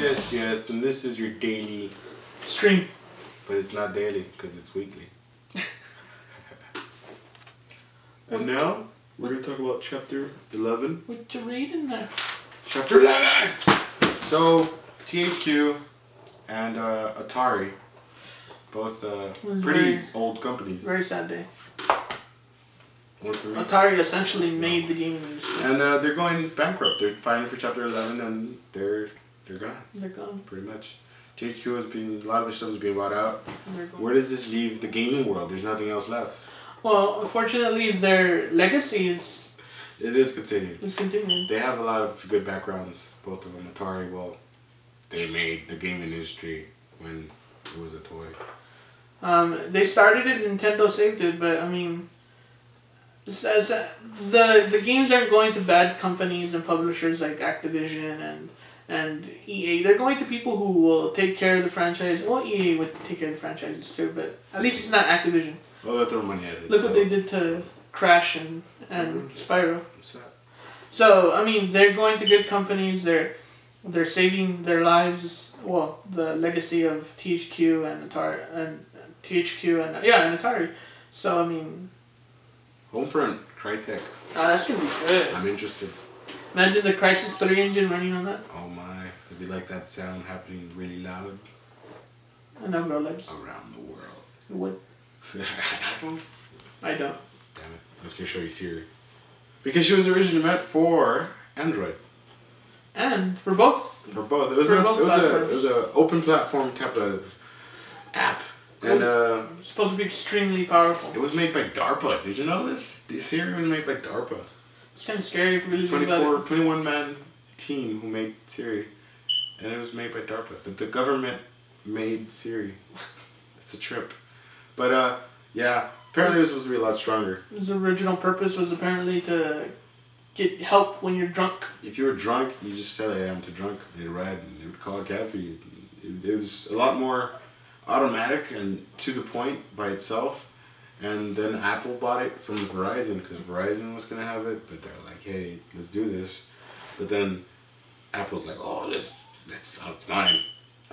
Yes, and this is your daily stream. But it's not daily, because it's weekly. And now, we're going to talk about Chapter 11. What you reading there? Chapter 11! So, THQ and Atari, both pretty old companies. Very sad day. Atari essentially made the gaming industry. And they're going bankrupt. They're filing for Chapter 11 and they're gone. They're gone. Pretty much. THQ has been, a lot of their stuff is being bought out. Where does this leave the gaming world? There's nothing else left. Well, unfortunately, their legacy is... It is continuing. It's continuing. They have a lot of good backgrounds, both of them. Atari, well, they made the gaming industry when it was a toy. They started it, Nintendo saved it, but I mean... The games aren't going to bad companies and publishers like Activision and EA. They're going to people who will take care of the franchise. Well, EA would take care of the franchises too, but at least it's not Activision. Well, they'll throw money at it. Look what they did to Crash and Spyro. So I mean, they're going to good companies. They're saving their lives. Well, the legacy of THQ and Atari and Atari. So I mean, Homefront, Crytek. That's gonna be good. I'm interested. Imagine the Crysis 3 engine running on that. Oh my, it'd be like that sound happening really loud. And I'll grow legs. Around the world. It would. I don't. Damn it. I was going to show you Siri. Because she was originally meant for Android. And for both. For both. It was an open platform type of app. And it's supposed to be extremely powerful. It was made by DARPA. Did you know this? The Siri was made by DARPA. It's kind of scary if you really think about it. 21-man team who made Siri. And it was made by DARPA. The government made Siri. It's a trip. But, yeah, apparently this was supposed to be a lot stronger. His original purpose was apparently to get help when you're drunk. If you were drunk, you just said, hey, I'm too drunk. They'd ride and they would call a cab for you. It was a lot more automatic and to the point by itself. And then Apple bought it from Verizon because Verizon was going to have it. But they're like, hey, let's do this. But then Apple's like, oh, it's mine.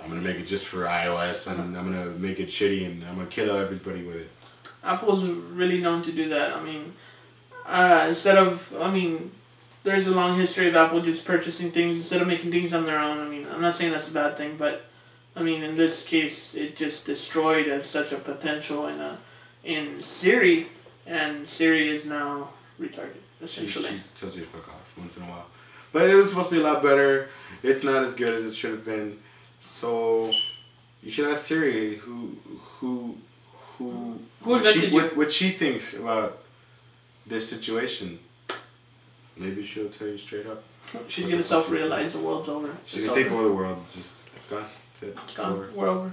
I'm going to make it just for iOS, and I'm going to make it shitty, and I'm going to kill everybody with it. Apple's really known to do that. I mean, there's a long history of Apple just purchasing things instead of making things on their own. I mean, I'm not saying that's a bad thing, but, I mean, in this case, it just destroyed such a potential in Siri, and Siri is now retarded, essentially. She tells you to fuck off once in a while. But it was supposed to be a lot better. It's not as good as it should have been. So you should ask Siri what she thinks about this situation. Maybe she'll tell you straight up. She's gonna self-realize the world's over. She can take over the world. It's gone. That's it. It's gone. We're over.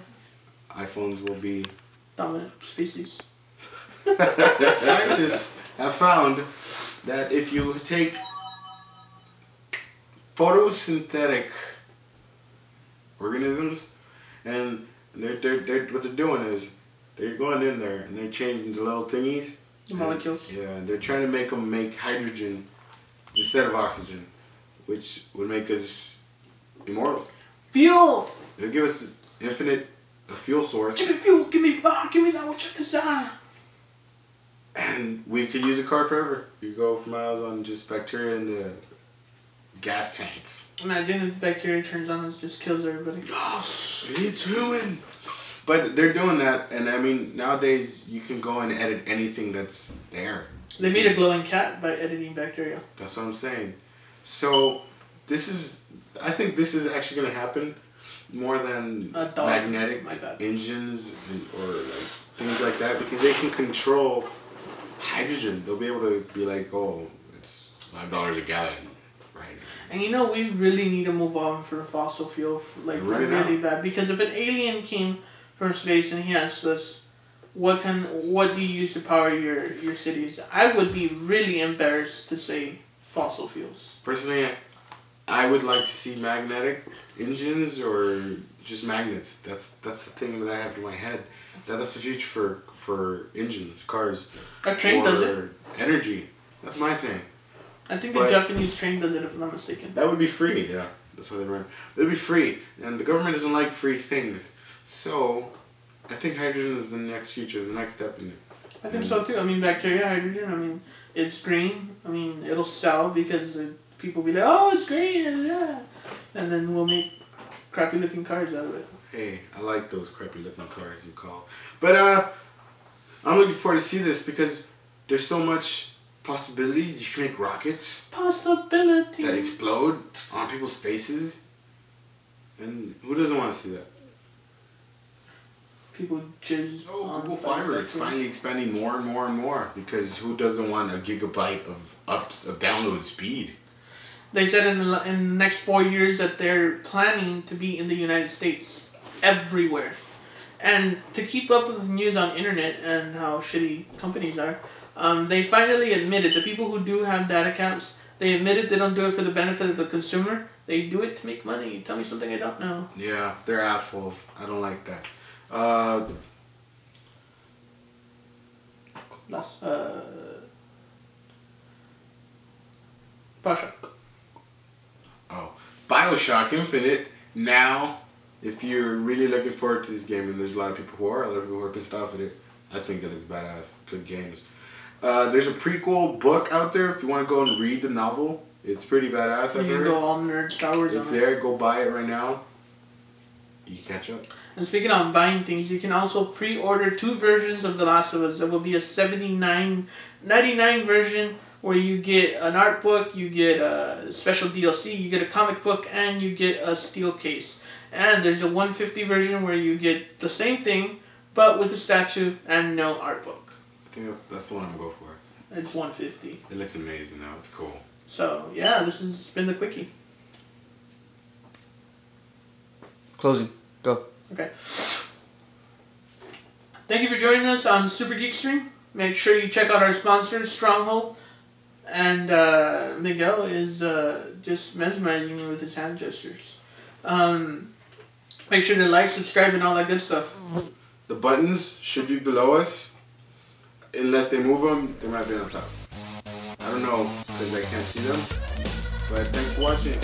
iPhones will be dominant species. Scientists have found that if you take photosynthetic organisms, and what they're doing is they're going in there and they're changing the little thingies, the molecules. Yeah, and they're trying to make them make hydrogen instead of oxygen, which would make us immortal. Fuel. They'll give us infinite fuel source. Give me fuel. Give me that which I desire. And we could use a car forever. You go for miles on just bacteria in the gas tank. Imagine if the bacteria turns on and just kills everybody. It's human. But they're doing that, and I mean, nowadays you can go and edit anything that's there. They made a glowing cat by editing bacteria. That's what I'm saying. So, I think this is actually going to happen more than magnetic engines or like things like that, because they can control hydrogen. They'll be able to be like, oh, it's $5 a gallon. Right. And you know, we really need to move on from fossil fuel, like really bad. Because if an alien came from space and he asked us, what do you use to power your cities? I would be really embarrassed to say fossil fuels. Personally, I would like to see magnetic engines or just magnets. That's the thing that I have in my head. That's the future for engines, cars. A train does it. Energy. That's my thing. I think the Japanese train does it, if I'm not mistaken. That would be free, yeah. That's how they run. It'll be free, and the government doesn't like free things. So, I think hydrogen is the next future, the next step in it. I think so too. I mean, bacteria, hydrogen, I mean, it's green. I mean, it'll sell because people will be like, oh, it's green, yeah. And then we'll make crappy looking cars out of it. Hey, I like those crappy looking cars you call. But I'm looking forward to see this because there's so much possibilities. You can make rockets. Possibilities. That explode on people's faces. And who doesn't want to see that? People jizz. Oh, Google Fiber. It's finally expanding more and more and more because who doesn't want a gigabyte of download speed? They said in the next 4 years that they're planning to be in the United States everywhere. And to keep up with the news on internet and how shitty companies are, they finally admitted, the people who do have data caps, they admitted they don't do it for the benefit of the consumer. They do it to make money. Tell me something I don't know. Yeah, they're assholes. I don't like that. Bioshock. Oh, Bioshock Infinite. Now, if you're really looking forward to this game, and there's a lot of people who are pissed off at it, I think it looks badass. Good games. There's a prequel book out there if you want to go and read the novel. It's pretty badass. You can go all nerd Star Wars. It's there. Go buy it right now. You can catch up. And speaking of buying things, you can also pre-order 2 versions of The Last of Us. There will be a $79.99 version where you get an art book, you get a special DLC, you get a comic book, and you get a steel case. And there's a $150 version where you get the same thing, but with a statue and no art book. I think that's the one I'm going to go for. It's $150. It looks amazing now. It's cool. So, yeah, this has been the quickie. Closing. Go. Okay. Thank you for joining us on Super Geek Stream. Make sure you check out our sponsors, Stronghold. And Miguel is just mesmerizing me with his hand gestures. Make sure to like, subscribe, and all that good stuff. The buttons should be below us. Unless they move them, they might be on top. I don't know because I can't see them. But thanks for watching.